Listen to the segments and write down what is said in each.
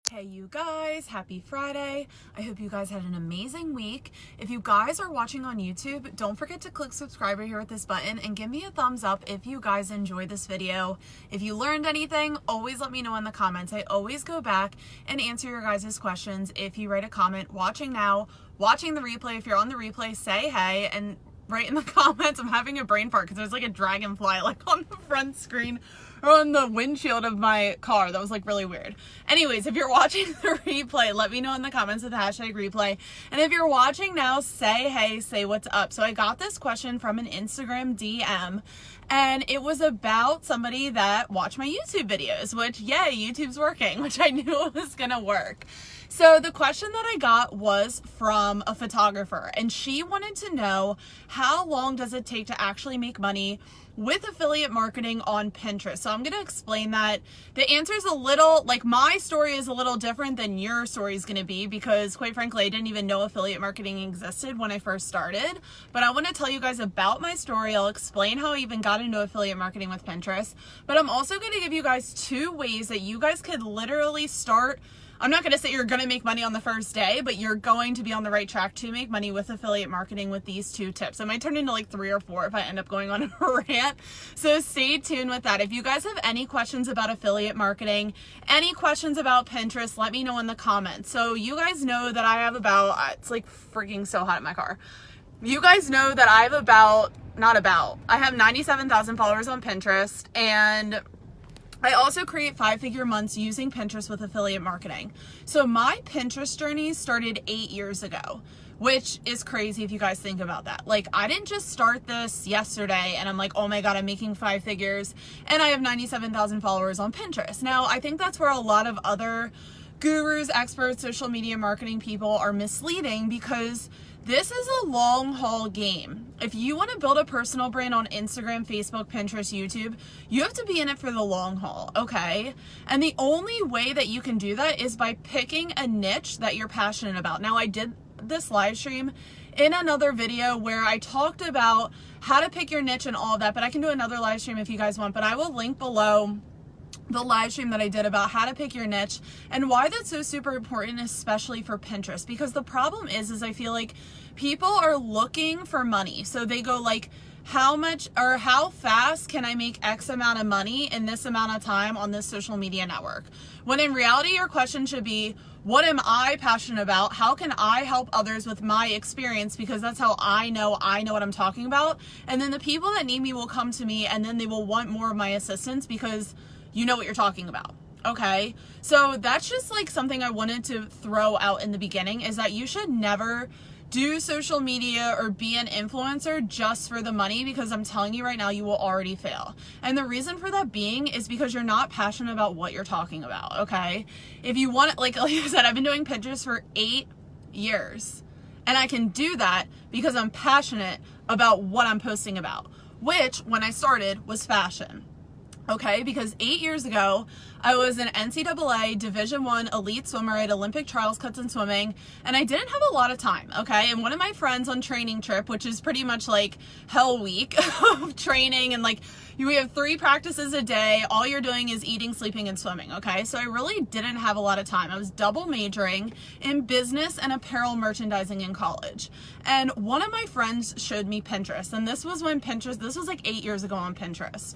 Hey you guys, happy Friday. I hope you guys had an amazing week. If you guys are watching on YouTube, don't forget to click subscribe right here with this button and give me a thumbs up if you guys enjoyed this video. If you learned anything, always let me know in the comments. I always go back and answer your guys' questions if you write a comment watching now, watching the replay. If you're on the replay, say hey and write in the comments. I'm having a brain fart because there's like a dragonfly like on the front screen or on the windshield of my car. That was like really weird. Anyways, if you're watching the replay, let me know in the comments with the hashtag replay. And if you're watching now, say hey, say what's up. So I got this question from an Instagram DM and it was about somebody that watched my YouTube videos, which yay, YouTube's working, which I knew it was gonna work. So the question that I got was from a photographer and she wanted to know how long does it take to actually make money with affiliate marketing on Pinterest. So I'm going to explain that. The answer is a little, like my story is a little different than your story is going to be because quite frankly, I didn't even know affiliate marketing existed when I first started. But I want to tell you guys about my story. I'll explain how I even got into affiliate marketing with Pinterest. But I'm also going to give you guys 2 ways that you guys could literally start. I'm not going to say you're going to make money on the first day, but you're going to be on the right track to make money with affiliate marketing with these 2 tips. It might turn into like 3 or 4 if I end up going on a rant. So stay tuned with that. If you guys have any questions about affiliate marketing, any questions about Pinterest, let me know in the comments. So you guys know that I have about, it's like freaking so hot in my car. You guys know that I have I have 97,000 followers on Pinterest, and I also create 5-figure months using Pinterest with affiliate marketing. So my Pinterest journey started 8 years ago, which is crazy if you guys think about that. Like I didn't just start this yesterday and I'm like, oh my God, I'm making 5 figures and I have 97,000 followers on Pinterest. Now I think that's where a lot of other gurus, experts, social media marketing people are misleading because this is a long haul game. If you want to build a personal brand on Instagram, Facebook, Pinterest, YouTube, you have to be in it for the long haul, okay? And the only way that you can do that is by picking a niche that you're passionate about. Now, I did this live stream in another video where I talked about how to pick your niche and all of that, but I can do another live stream if you guys want, but I will link below the live stream that I did about how to pick your niche and why that's so super important, especially for Pinterest. Because the problem is I feel like people are looking for money. So they go like, how much or how fast can I make X amount of money in this amount of time on this social media network? When in reality, your question should be, what am I passionate about? How can I help others with my experience? Because that's how I know what I'm talking about. And then the people that need me will come to me and then they will want more of my assistance because you know what you're talking about. Okay. So that's just like something I wanted to throw out in the beginning is that you should never do social media or be an influencer just for the money, because I'm telling you right now, you will already fail. And the reason for that being is because you're not passionate about what you're talking about. Okay. If you want it, like I said, I've been doing Pinterest for 8 years and I can do that because I'm passionate about what I'm posting about, which when I started was fashion. Okay, because 8 years ago, I was an NCAA Division I elite swimmer at Olympic trials cuts in swimming, and I didn't have a lot of time, okay? And one of my friends on training trip, which is pretty much like hell week of training, and like we have 3 practices a day, all you're doing is eating, sleeping, and swimming, okay? So I really didn't have a lot of time. I was double majoring in business and apparel merchandising in college. And one of my friends showed me Pinterest, and this was like 8 years ago on Pinterest.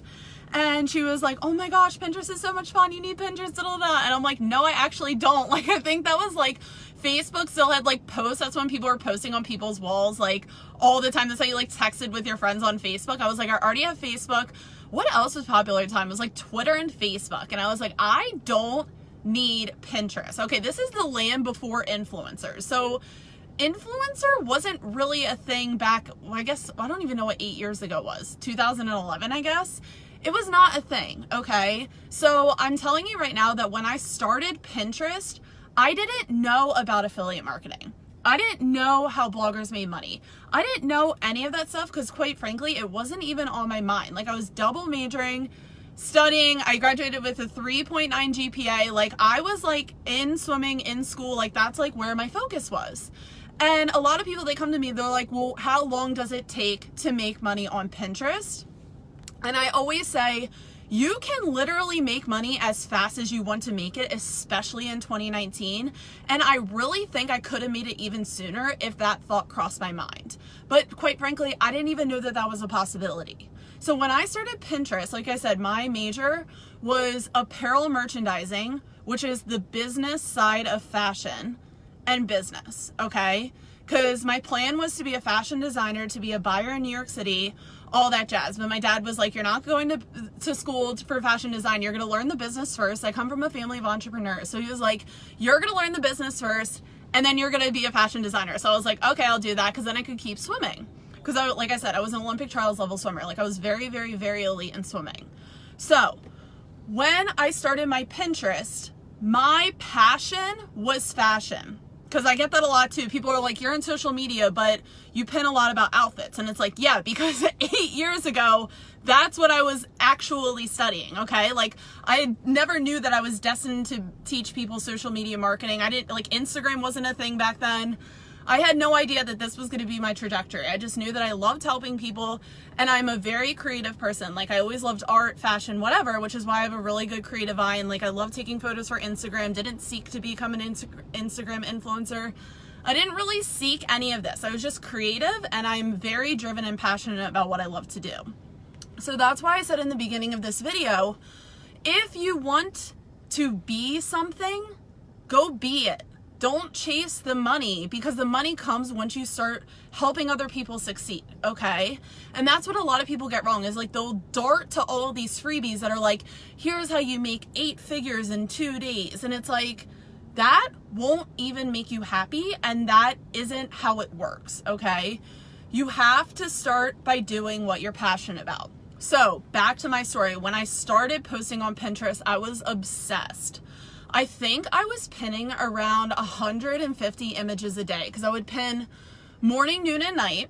And she was like, oh my gosh, Pinterest is so much fun. You need Pinterest, da, da, da. And I'm like, no, I actually don't. Like, I think that was like, Facebook still had like posts. That's when people were posting on people's walls, like all the time. That's how you like texted with your friends on Facebook. I was like, I already have Facebook. What else was popular at the time? It was like Twitter and Facebook. And I was like, I don't need Pinterest. Okay, this is the land before influencers. So influencer wasn't really a thing back, I guess, I don't even know what 8 years ago was. 2011, I guess. It was not a thing, okay? So I'm telling you right now that when I started Pinterest, I didn't know about affiliate marketing. I didn't know how bloggers made money. I didn't know any of that stuff because quite frankly, it wasn't even on my mind. Like I was double majoring, studying. I graduated with a 3.9 GPA. Like I was like in swimming, in school, like that's like where my focus was. And a lot of people, they come to me, they're like, well, how long does it take to make money on Pinterest? And I always say, You can literally make money as fast as you want to make it, especially in 2019. And I really think I could have made it even sooner if that thought crossed my mind. But quite frankly, I didn't even know that that was a possibility. So when I started Pinterest, like I said, my major was apparel merchandising, which is the business side of fashion and business, okay? Because my plan was to be a fashion designer, to be a buyer in New York City, all that jazz. But my dad was like, you're not going to school for fashion design. You're going to learn the business first. I come from a family of entrepreneurs. So he was like, you're going to learn the business first, and then you're going to be a fashion designer. So I was like, okay, I'll do that, because then I could keep swimming. Because like I said, I was an Olympic trials level swimmer. Like I was very, very, very elite in swimming. So when I started my Pinterest, my passion was fashion. Because I get that a lot too. People are like, you're in social media, but you pin a lot about outfits. And it's like, yeah, because 8 years ago, that's what I was actually studying, okay? Like, I never knew that I was destined to teach people social media marketing. I didn't, like, Instagram wasn't a thing back then. I had no idea that this was going to be my trajectory. I just knew that I loved helping people, and I'm a very creative person. Like, I always loved art, fashion, whatever, which is why I have a really good creative eye, and like I love taking photos for Instagram. Didn't seek to become an Instagram influencer. I didn't really seek any of this. I was just creative, and I'm very driven and passionate about what I love to do. So that's why I said in the beginning of this video, if you want to be something, go be it. Don't chase the money, because the money comes once you start helping other people succeed, okay? And that's what a lot of people get wrong, is like they'll dart to all these freebies that are like, here's how you make 8 figures in 2 days. And it's like, that won't even make you happy, and that isn't how it works, okay? You have to start by doing what you're passionate about. So back to my story. When I started posting on Pinterest, I was obsessed. I think I was pinning around 150 images a day, because I would pin morning, noon, and night.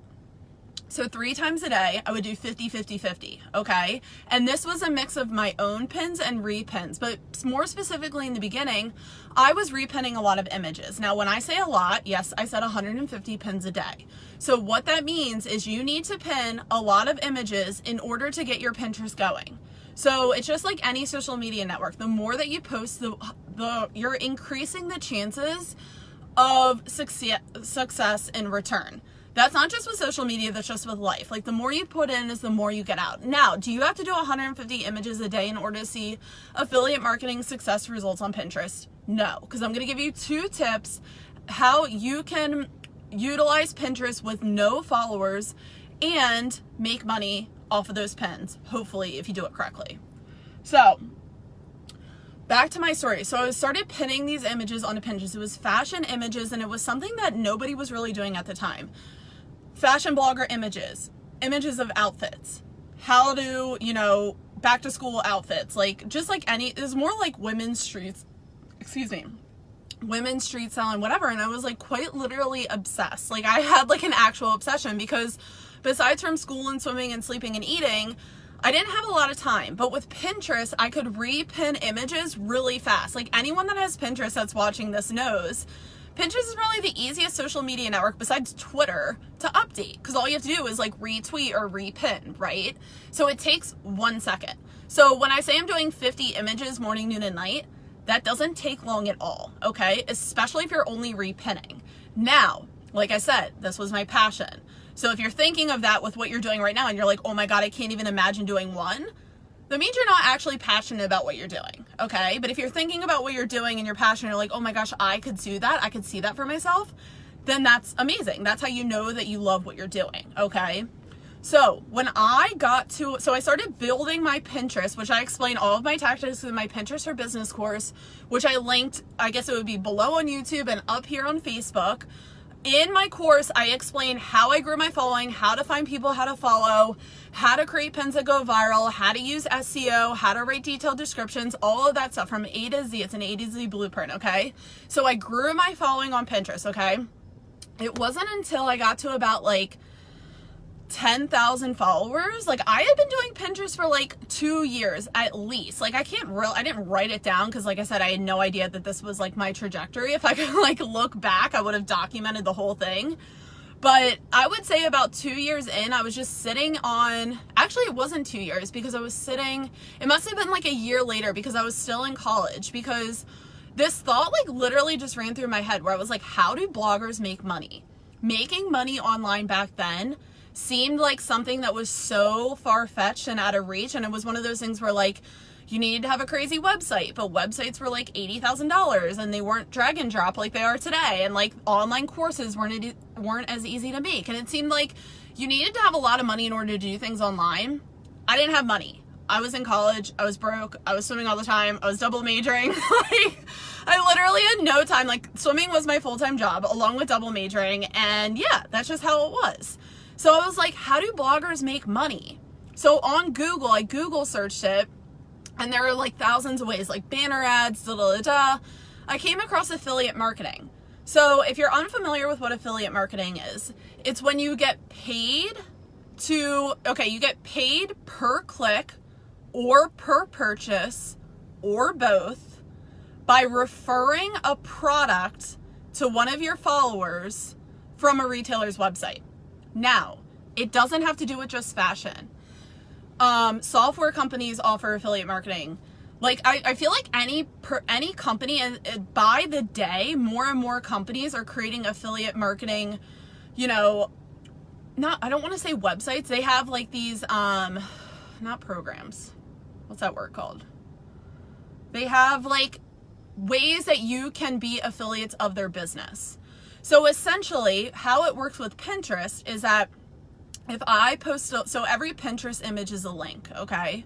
So 3 times a day, I would do 50, 50, 50, okay? And this was a mix of my own pins and repins, but more specifically in the beginning, I was repinning a lot of images. Now, when I say a lot, yes, I said 150 pins a day. So what that means is you need to pin a lot of images in order to get your Pinterest going. So it's just like any social media network. The more that you post, you're increasing the chances of success in return. That's not just with social media, that's just with life. Like, the more you put in is the more you get out. Now, do you have to do 150 images a day in order to see affiliate marketing success results on Pinterest? No, because I'm going to give you 2 tips how you can utilize Pinterest with no followers and make money off of those pins, hopefully, if you do it correctly. So back to my story. So I started pinning these images onto Pinterest. It was fashion images, and it was something that nobody was really doing at the time. Fashion blogger images of outfits, how to, back to school outfits, like just like it was more like women's street style and whatever. And I was like quite literally obsessed. Like, I had like an actual obsession, because besides from school and swimming and sleeping and eating, I didn't have a lot of time. But with Pinterest, I could repin images really fast. Like, anyone that has Pinterest that's watching this knows, Pinterest is probably the easiest social media network besides Twitter to update, because all you have to do is like retweet or repin, right? So it takes 1 second. So when I say I'm doing 50 images morning, noon, and night, that doesn't take long at all, okay? Especially if you're only repinning. Now, like I said, this was my passion. So if you're thinking of that with what you're doing right now, and you're like, oh my God, I can't even imagine doing one, that means you're not actually passionate about what you're doing, okay? But if you're thinking about what you're doing and you're passionate, you're like, oh my gosh, I could do that, I could see that for myself, then that's amazing. That's how you know that you love what you're doing, okay? So when I I started building my Pinterest, which I explain all of my tactics in my Pinterest for Business course, which I linked, I guess it would be below on YouTube and up here on Facebook. In my course, I explain how I grew my following, how to find people, how to follow, how to create pins that go viral, how to use SEO, how to write detailed descriptions, all of that stuff from A to Z. It's an A to Z blueprint, okay? So I grew my following on Pinterest, okay? It wasn't until I got to about like 10,000 followers. Like, I had been doing Pinterest for like 2 years at least. Like, I didn't write it down, because like I said, I had no idea that this was like my trajectory. If I could like look back, I would have documented the whole thing. But I would say about 2 years in, I was just sitting on, actually it wasn't 2 years because I was sitting, it must have been like a year later because I was still in college, because this thought like literally just ran through my head where I was like, how do bloggers make money? Making money online back then seemed like something that was so far-fetched and out of reach. And it was one of those things where like, you needed to have a crazy website, but websites were like $80,000 and they weren't drag and drop like they are today. And like online courses weren't as easy to make. And it seemed like you needed to have a lot of money in order to do things online. I didn't have money. I was in college. I was broke. I was swimming all the time. I was double majoring. Like, I literally had no time. Like, swimming was my full-time job along with double majoring. And yeah, that's just how it was. So I was like, how do bloggers make money? So on Google, I Google searched it. And there are like thousands of ways, like banner ads, I came across affiliate marketing. So if you're unfamiliar with what affiliate marketing is, it's when you get paid you get paid per click or per purchase or both by referring a product to one of your followers from a retailer's website. Now, it doesn't have to do with just fashion. Software companies offer affiliate marketing. Like, I feel like any company, and by the day, more and more companies are creating affiliate marketing, you know, I don't want to say websites. They have like these, not programs. What's that word called? They have like ways that you can be affiliates of their business. So essentially how it works with Pinterest is that if I post, so every Pinterest image is a link, okay?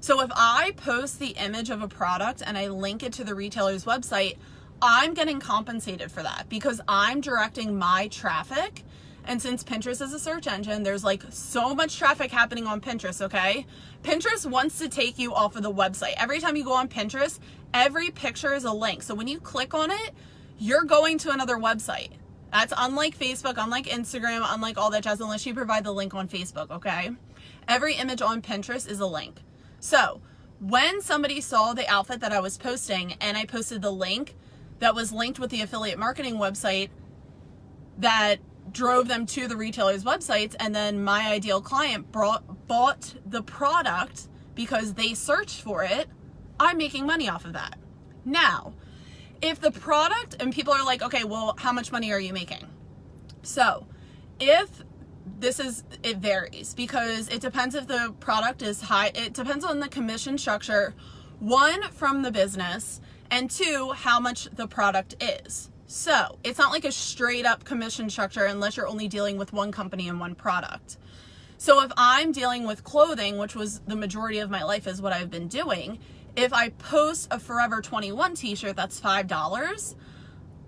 So if I post the image of a product and I link it to the retailer's website, I'm getting compensated for that because I'm directing my traffic. And since Pinterest is a search engine, there's like so much traffic happening on Pinterest, okay? Pinterest wants to take you off of the website. Every time you go on Pinterest, every picture is a link. So when you click on it, you're going to another website. That's unlike Facebook, unlike Instagram, unlike all that jazz, unless you provide the link on Facebook, okay? Every image on Pinterest is a link. So when somebody saw the outfit that I was posting and I posted the link that was linked with the affiliate marketing website that drove them to the retailer's websites, and then my ideal client bought the product because they searched for it, I'm making money off of that. Now, if the product, and people are like, okay, well, how much money are you making? So if it varies because it depends if the product is high. It depends on the commission structure, one, from the business, and two, how much the product is. So it's not like a straight up commission structure unless you're only dealing with one company and one product. So if I'm dealing with clothing, which was the majority of my life is what I've been doing, if I post a Forever 21 t-shirt that's $5,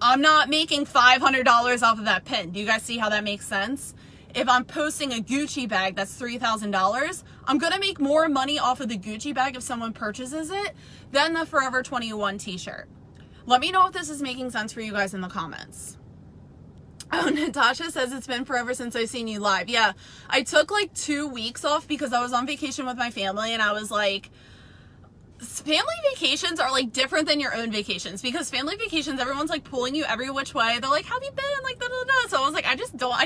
I'm not making $500 off of that pin. Do you guys see how that makes sense? If I'm posting a Gucci bag that's $3,000, I'm going to make more money off of the Gucci bag if someone purchases it than the Forever 21 t-shirt. Let me know if this is making sense for you guys in the comments. Oh, Natasha says it's been forever since I've seen you live. Yeah, I took like 2 weeks off because I was on vacation with my family, and I was like, family vacations are like different than your own vacations, because family vacations, everyone's like pulling you every which way. They're like, have you been? Like, da, da, da. So I was like, I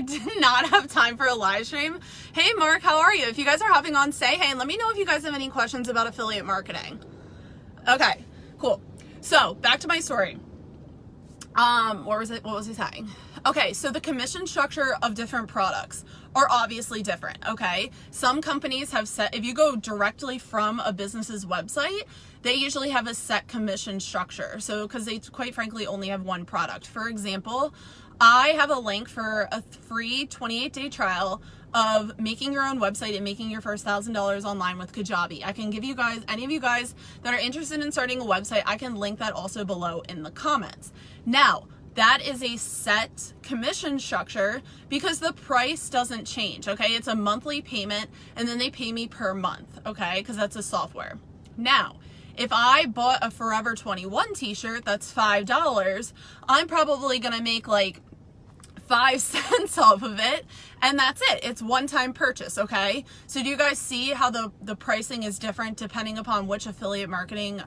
did not have time for a live stream. Hey, Mark, how are you? If you guys are hopping on, say hey, and let me know if you guys have any questions about affiliate marketing. Okay, cool. So back to my story. What was I saying? Okay, so the commission structure of different products are obviously different, okay? Some companies have set, if you go directly from a business's website, they usually have a set commission structure. So, because they quite frankly only have one product. For example, I have a link for a free 28-day trial of making your own website and making your first $1,000 online with Kajabi. I can give you guys, any of you guys that are interested in starting a website, I can link that also below in the comments. Now, that is a set commission structure because the price doesn't change, okay? It's a monthly payment and then they pay me per month, okay? Because that's a software. Now, if I bought a Forever 21 t-shirt that's $5, I'm probably gonna make like 5 cents off of it, and that's it. It's one-time purchase, okay? So do you guys see how the pricing is different depending upon which affiliate marketing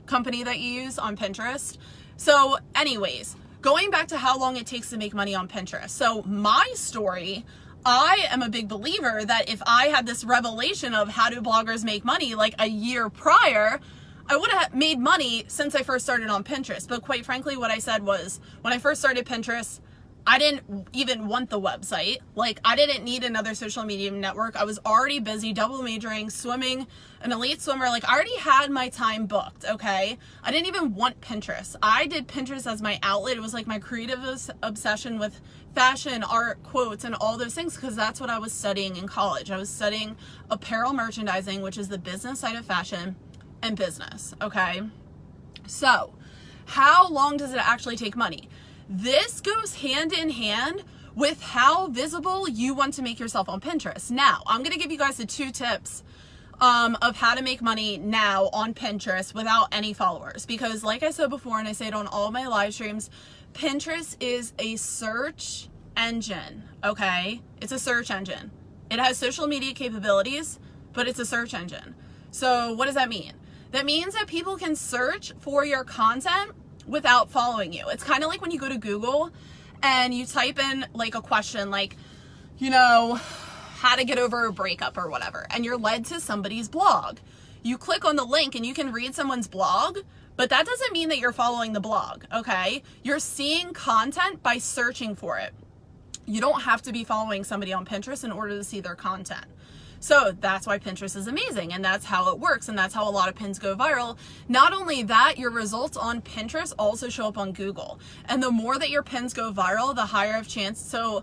company that you use on Pinterest? So anyways, going back to how long it takes to make money on Pinterest. So my story, I am a big believer that if I had this revelation of how do bloggers make money like a year prior, I would have made money since I first started on Pinterest. But quite frankly, what I said was, when I first started Pinterest, I didn't even want the website. Like, I didn't need another social media network. I was already busy double majoring, swimming, an elite swimmer. Like, I already had my time booked, okay? I didn't even want Pinterest. I did Pinterest as my outlet. It was like my creative obsession with fashion, art, quotes, and all those things, because that's what I was studying in college. I was studying apparel merchandising, which is the business side of fashion and business, okay? So, how long does it actually take money? This goes hand in hand with how visible you want to make yourself on Pinterest. Now, I'm going to give you guys the 2 tips of how to make money now on Pinterest without any followers. Because like I said before, and I say it on all my live streams, Pinterest is a search engine, okay? It's a search engine. It has social media capabilities, but it's a search engine. So what does that mean? That means that people can search for your content without following you. It's kind of like when you go to Google and you type in like a question like, you know, how to get over a breakup or whatever, and you're led to somebody's blog. You click on the link and you can read someone's blog, but that doesn't mean that you're following the blog, okay? You're seeing content by searching for it. You don't have to be following somebody on Pinterest in order to see their content. So that's why Pinterest is amazing, and that's how it works, and that's how a lot of pins go viral. Not only that, your results on Pinterest also show up on Google. And the more that your pins go viral, the higher of chance. So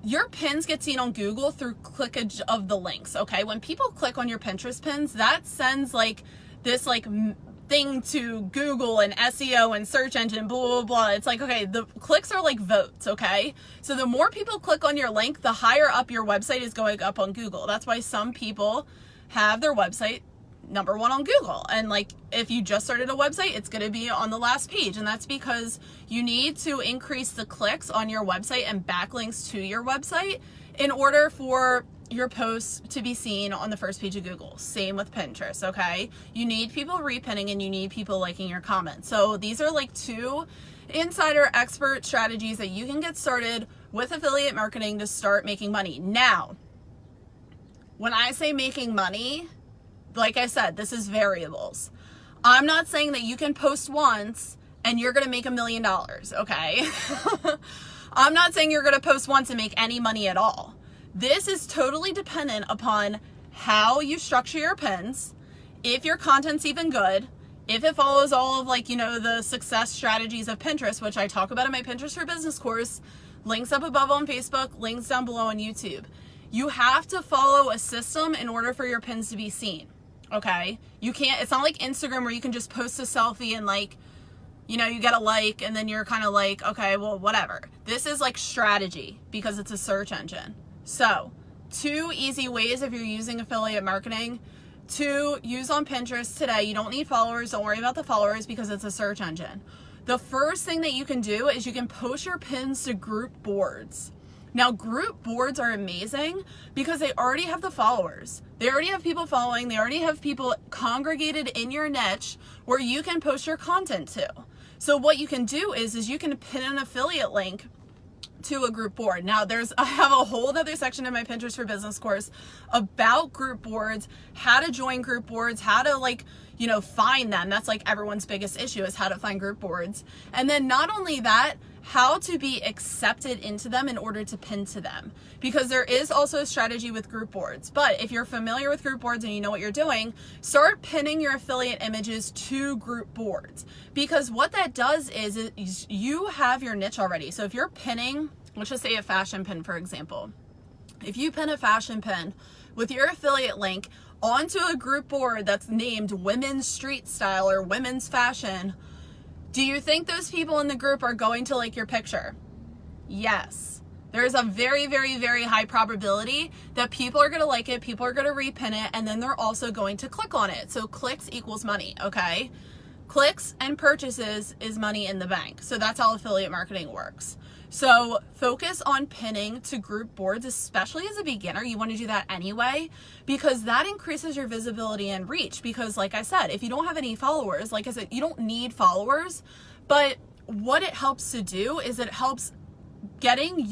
your pins get seen on Google through clickage of the links, okay? When people click on your Pinterest pins, that sends like this like thing to Google and SEO and search engine, blah, blah, blah. It's like, okay, the clicks are like votes, okay? So the more people click on your link, the higher up your website is going up on Google. That's why some people have their website number 1 on Google. And like, if you just started a website, it's going to be on the last page. And that's because you need to increase the clicks on your website and backlinks to your website in order for your posts to be seen on the first page of Google. Same with Pinterest, okay? You need people repinning and you need people liking your comments. So these are like 2 insider expert strategies that you can get started with affiliate marketing to start making money. Now, when I say making money, like I said, this is variables. I'm not saying that you can post once and you're gonna make $1 million, okay? I'm not saying you're gonna post once and make any money at all. This is totally dependent upon how you structure your pins, if your content's even good, if it follows all of like, you know, the success strategies of Pinterest, which I talk about in my Pinterest for Business course, links up above on Facebook, links down below on YouTube. You have to follow a system in order for your pins to be seen, okay? You can't, it's not like Instagram where you can just post a selfie and like, you know, you get a like and then you're kind of like, okay, well, whatever. This is like strategy because it's a search engine. So 2 easy ways if you're using affiliate marketing to use on Pinterest today. You don't need followers. Don't worry about the followers because it's a search engine. The first thing that you can do is you can post your pins to group boards. Now, group boards are amazing because they already have the followers. They already have people following. They already have people congregated in your niche where you can post your content to. So what you can do is you can pin an affiliate link to a group board. Now I have a whole other section in my Pinterest for Business course about group boards, how to join group boards, how to like, you know, find them. That's like everyone's biggest issue is how to find group boards. And then not only that, how to be accepted into them in order to pin to them. Because there is also a strategy with group boards. But if you're familiar with group boards and you know what you're doing, start pinning your affiliate images to group boards. Because what that does is you have your niche already. So if you're pinning, let's just say a fashion pin, for example. If you pin a fashion pin with your affiliate link onto a group board that's named Women's Street Style or Women's Fashion, do you think those people in the group are going to like your picture? Yes. There's a very, very, very high probability that people are going to like it, people are going to repin it, and then they're also going to click on it. So clicks equals money, okay? Clicks and purchases is money in the bank. So that's how affiliate marketing works. So focus on pinning to group boards, especially as a beginner. You want to do that anyway, because that increases your visibility and reach. Because like I said, if you don't have any followers, like I said, you don't need followers, but what it helps to do is it helps getting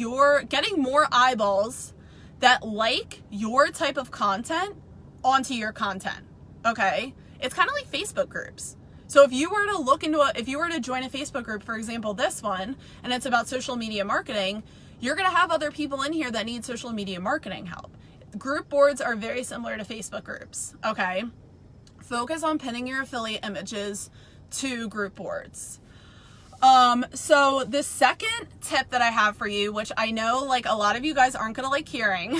more eyeballs that like your type of content onto your content. Okay? It's kind of like Facebook groups. So if you were to if you were to join a Facebook group, for example, this one, and it's about social media marketing, you're going to have other people in here that need social media marketing help. Group boards are very similar to Facebook groups. Okay? Focus on pinning your affiliate images to group boards. So the second tip that I have for you, which I know like a lot of you guys aren't going to like hearing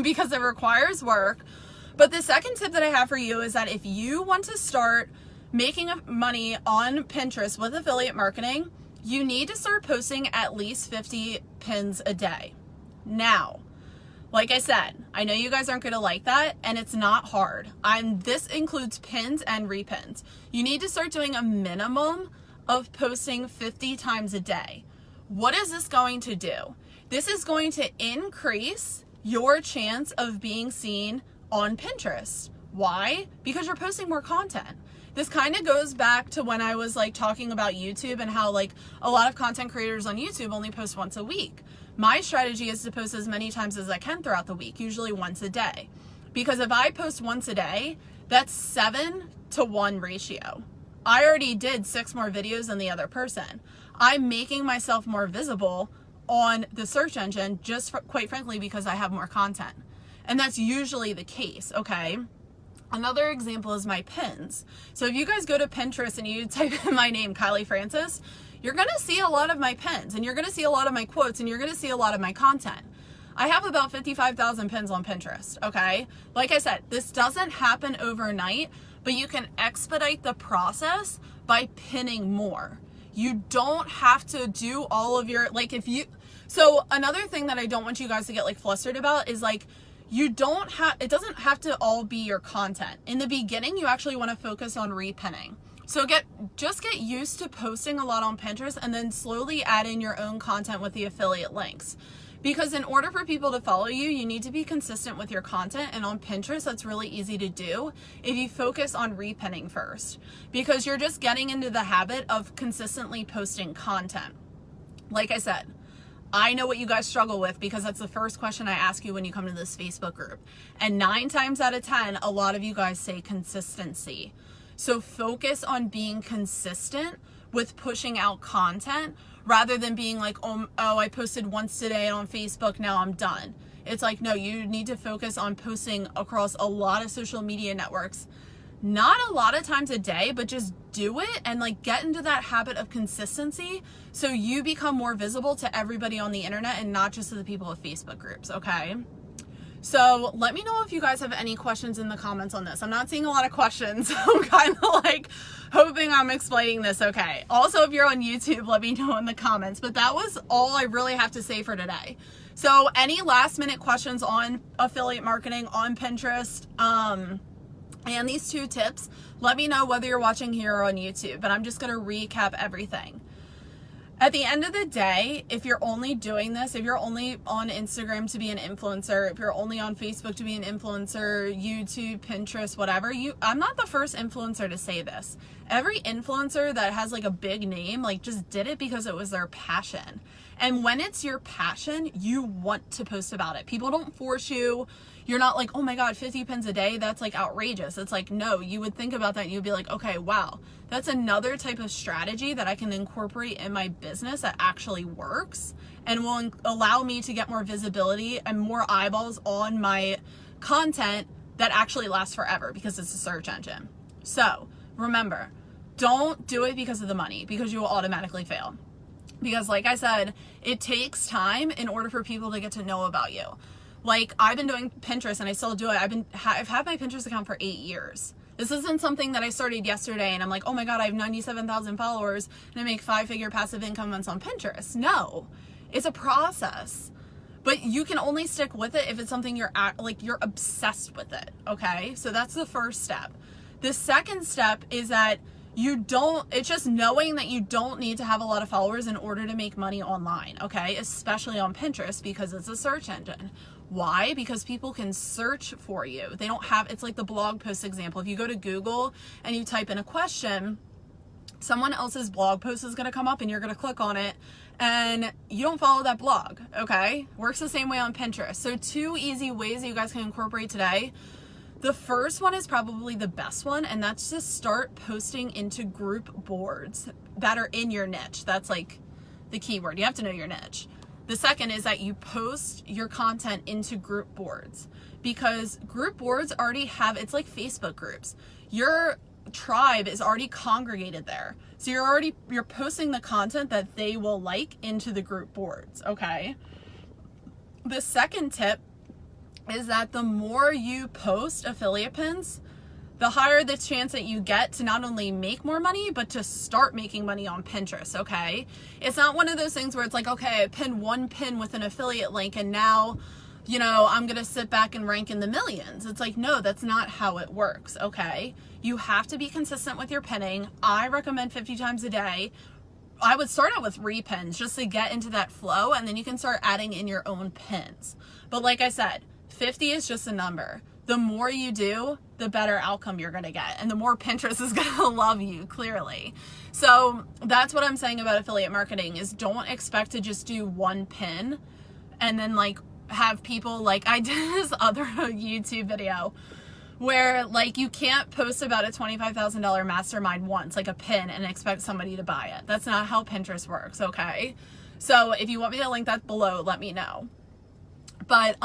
because it requires work, but the second tip that I have for you is that if you want to start making money on Pinterest with affiliate marketing, you need to start posting at least 50 pins a day. Now, like I said, I know you guys aren't going to like that, and it's not hard. This includes pins and repins. You need to start doing a minimum of posting 50 times a day. What is this going to do? This is going to increase your chance of being seen on Pinterest. Why? Because you're posting more content. This kind of goes back to when I was like talking about YouTube and how like a lot of content creators on YouTube only post once a week. My strategy is to post as many times as I can throughout the week, usually once a day. Because if I post once a day, that's 7-to-1 ratio. I already did 6 more videos than the other person. I'm making myself more visible on the search engine quite frankly because I have more content. And that's usually the case, okay? Another example is my pins. So if you guys go to Pinterest and you type in my name, Kylie Francis, you're going to see a lot of my pins and you're going to see a lot of my quotes and you're going to see a lot of my content. I have about 55,000 pins on Pinterest, okay? Like I said, this doesn't happen overnight, but you can expedite the process by pinning more. You don't have to do all of your, so another thing that I don't want you guys to get like flustered about is like, it doesn't have to all be your content. In the beginning, you actually want to focus on repinning. So just get used to posting a lot on Pinterest and then slowly add in your own content with the affiliate links. Because in order for people to follow you, you need to be consistent with your content. And on Pinterest, that's really easy to do if you focus on repinning first. Because you're just getting into the habit of consistently posting content. Like I said, I know what you guys struggle with because that's the first question I ask you when you come to this Facebook group. And 9 times out of 10, a lot of you guys say consistency. So focus on being consistent with pushing out content rather than being like, oh, I posted once today on Facebook, now I'm done. It's like, no, you need to focus on posting across a lot of social media networks. Not a lot of times a day, but just do it and like get into that habit of consistency so you become more visible to everybody on the internet and not just to the people of Facebook groups, okay? So let me know if you guys have any questions in the comments on this. I'm not seeing a lot of questions. I'm kind of like hoping I'm explaining this okay. Also, if you're on YouTube, let me know in the comments. But that was all I really have to say for today. So any last minute questions on affiliate marketing on Pinterest, and these 2 tips, let me know whether you're watching here or on YouTube. But I'm just going to recap everything. At the end of the day, if you're only doing this, if you're only on Instagram to be an influencer, if you're only on Facebook to be an influencer, YouTube, Pinterest, whatever, I'm not the first influencer to say this. Every influencer that has like a big name, like just did it because it was their passion. And when it's your passion, you want to post about it. People don't force you. You're not like, oh my God, 50 pins a day, that's like outrageous. It's like, no, you would think about that and you'd be like, okay, wow, that's another type of strategy that I can incorporate in my business that actually works and will allow me to get more visibility and more eyeballs on my content that actually lasts forever because it's a search engine. So remember, don't do it because of the money, because you will automatically fail. Because like I said, it takes time in order for people to get to know about you. Like I've been doing Pinterest and I still do it. I've had my Pinterest account for 8 years. This isn't something that I started yesterday and I'm like, oh my God, I have 97,000 followers and I make 5-figure passive income months on Pinterest. No, it's a process. But you can only stick with it if it's something you're obsessed with it. Okay. So that's the first step. The second step is that it's just knowing that you don't need to have a lot of followers in order to make money online. Okay. Especially on Pinterest because it's a search engine. Why? Because people can search for you. It's like the blog post example. If you go to Google and you type in a question, someone else's blog post is going to come up and you're going to click on it and you don't follow that blog, okay? Works the same way on Pinterest. So 2 easy ways that you guys can incorporate today. The first one is probably the best one, and that's just start posting into group boards that are in your niche. That's like the key word. You have to know your niche. The second is that you post your content into group boards, because group boards already have, it's like Facebook groups. Your tribe is already congregated there. So you're posting the content that they will like into the group boards, okay? The second tip is that the more you post affiliate pins, the higher the chance that you get to not only make more money, but to start making money on Pinterest, okay? It's not one of those things where it's like, okay, I pinned one pin with an affiliate link and now, you know, I'm gonna sit back and rank in the millions. It's like, no, that's not how it works, okay? You have to be consistent with your pinning. I recommend 50 times a day. I would start out with repins just to get into that flow, and then you can start adding in your own pins. But like I said, 50 is just a number. The more you do, the better outcome you're gonna get, and the more Pinterest is gonna love you, clearly. So that's what I'm saying about affiliate marketing, is don't expect to just do one pin and then like have people, like I did this other YouTube video where like you can't post about a $25,000 mastermind once, like a pin, and expect somebody to buy it. That's not how Pinterest works, okay? So if you want me to link that below, let me know. But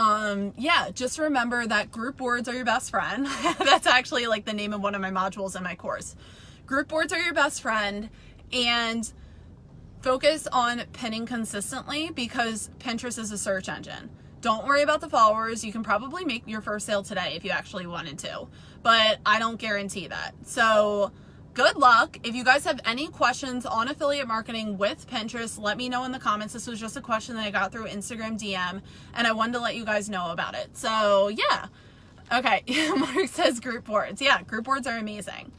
yeah, just remember that group boards are your best friend. That's actually like the name of one of my modules in my course. Group boards are your best friend, and focus on pinning consistently, because Pinterest is a search engine. Don't worry about the followers. You can probably make your first sale today if you actually wanted to, but I don't guarantee that. So good luck. If you guys have any questions on affiliate marketing with Pinterest, let me know in the comments. This was just a question that I got through Instagram DM, and I wanted to let you guys know about it. So yeah. Okay. Mark says group boards. Yeah, group boards are amazing.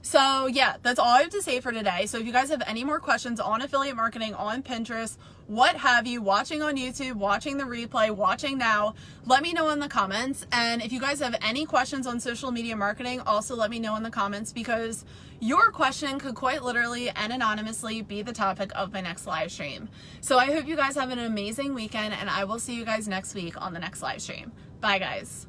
So yeah, that's all I have to say for today. So if you guys have any more questions on affiliate marketing, on Pinterest, what have you, watching on YouTube, watching the replay, watching now, let me know in the comments. And if you guys have any questions on social media marketing, also let me know in the comments, because your question could quite literally and anonymously be the topic of my next live stream. So I hope you guys have an amazing weekend, and I will see you guys next week on the next live stream. Bye guys.